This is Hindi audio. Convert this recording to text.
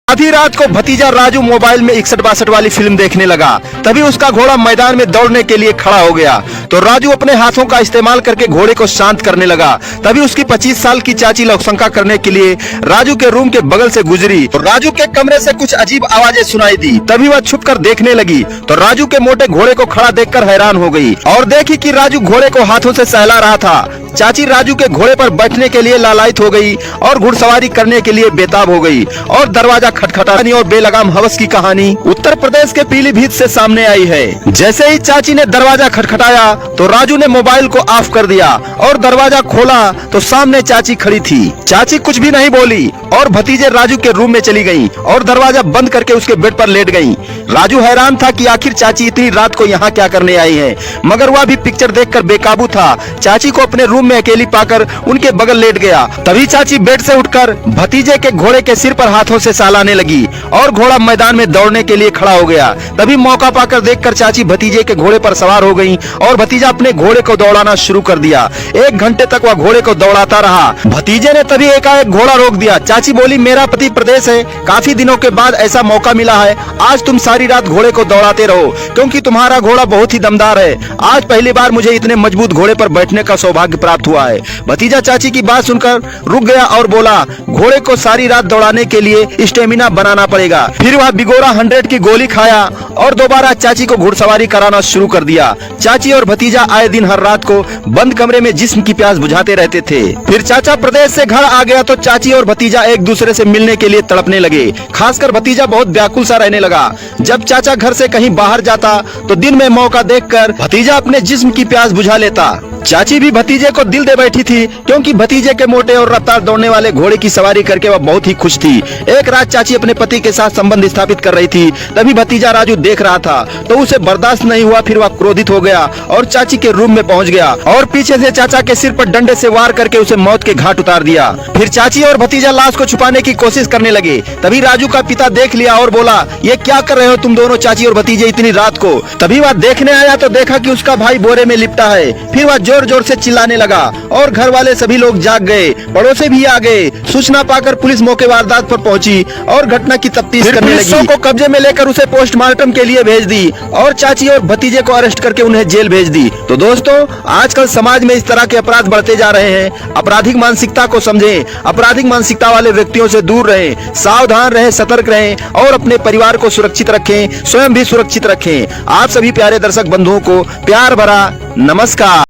आधी रात को भतीजा राजू मोबाइल में 61-62 वाली फिल्म देखने लगा। तभी उसका घोड़ा मैदान में दौड़ने के लिए खड़ा हो गया तो राजू अपने हाथों का इस्तेमाल करके घोड़े को शांत करने लगा। तभी उसकी 25 साल की चाची लौकशंका करने के लिए राजू के रूम के बगल से गुजरी तो राजू के कमरे से कुछ अजीब आवाजें सुनाई दी। तभी वह छुप कर देखने लगी तो राजू के मोटे घोड़े को खड़ा देखकर हैरान हो गई और देखी कि राजू घोड़े को हाथों से सहला रहा था। चाची राजू के घोड़े पर बैठने के लिए लालायित हो गई और घुड़सवारी करने के लिए बेताब हो गई और दरवाजा खटखटाने और बेलगाम हवस की कहानी उत्तर प्रदेश के पीलीभीत से सामने आई है। जैसे ही चाची ने दरवाजा खटखटाया तो राजू ने मोबाइल को ऑफ कर दिया और दरवाजा खोला तो सामने चाची खड़ी थी। चाची कुछ भी नहीं बोली और भतीजे राजू के रूम में चली गयी और दरवाजा बंद करके उसके बेड पर लेट गयी। राजू हैरान था कि आखिर चाची इतनी रात को यहाँ क्या करने आई है, मगर वह भी पिक्चर देखकर बेकाबू था। चाची को अपने रूम में अकेली पाकर उनके बगल लेट गया। तभी चाची बेड से उठकर भतीजे के घोड़े के सिर पर हाथों से सहलाने लगी और घोड़ा मैदान में दौड़ने के लिए खड़ा हो गया। तभी मौका पाकर देखकर चाची भतीजे के घोड़े पर सवार हो गई और भतीजा अपने घोड़े को दौड़ाना शुरू कर दिया। 1 घंटे तक वह घोड़े को दौड़ाता रहा। भतीजे ने तभी एकाएक घोड़ा रोक दिया। चाची बोली, मेरा पति प्रदेश है, काफी दिनों के बाद ऐसा मौका मिला है, आज तुम सारी रात घोड़े को दौड़ाते रहो क्योंकि तुम्हारा घोड़ा बहुत ही दमदार है। आज पहली बार मुझे इतने मजबूत घोड़े पर बैठने का सौभाग्य प्राप्त हुआ है। भतीजा चाची की बात सुनकर रुक गया और बोला, घोड़े को सारी रात दौड़ाने के लिए स्टेमिना बनाना पड़ेगा। फिर वह बिगोरा 100 की गोली खाया और दोबारा चाची को घुड़सवारी कराना शुरू कर दिया। चाची और भतीजा आए दिन हर रात को बंद कमरे में जिस्म की प्यास बुझाते रहते थे। फिर चाचा प्रदेश से घर आ गया तो चाची और भतीजा एक दूसरे से मिलने के लिए तड़पने लगे। खासकर भतीजा बहुत व्याकुल सा रहने लगा। जब चाचा घर से कहीं बाहर जाता तो दिन में मौका देखकर भतीजा अपने जिस्म की प्यास बुझा लेता। चाची भी भतीजे को दिल दे बैठी थी क्योंकि भतीजे के मोटे और रफ्तार दौड़ने वाले घोड़े की सवारी करके वह बहुत ही खुश थी। एक रात चाची अपने पति के साथ संबंध स्थापित कर रही थी, तभी भतीजा राजू देख रहा था तो उसे बर्दाश्त नहीं हुआ। फिर वह क्रोधित हो गया और चाची के रूम में पहुंच गया और पीछे से चाचा के सिर पर डंडे से वार करके उसे मौत के घाट उतार दिया। फिर चाची और भतीजा लाश को छुपाने की कोशिश करने लगे। तभी राजू का पिता देख लिया और बोला, ये क्या कर रहे हो तुम दोनों चाची और भतीजे इतनी रात को। तभी वह देखने आया तो देखा कि उसका भाई बोरे में लिपटा है। फिर वह जोर जोर से चिल्लाने लगा और घर वाले सभी लोग जाग गए, पड़ोसी भी आ गए। सूचना पाकर पुलिस मौके वारदात पर पहुंची और घटना की तफ्तीश करने लगी। को कब्जे में लेकर उसे पोस्टमार्टम के लिए भेज दी और चाची और भतीजे को अरेस्ट करके उन्हें जेल भेज दी। तो दोस्तों, आजकल समाज में इस तरह के अपराध बढ़ते जा रहे हैं। आपराधिक मानसिकता को समझें, आपराधिक मानसिकता वाले व्यक्तियों से दूर रहें, सावधान रहें, सतर्क रहें और अपने परिवार को सुरक्षित रखें, स्वयं भी सुरक्षित रखें। आप सभी प्यारे दर्शक बंधुओं को प्यार भरा नमस्कार।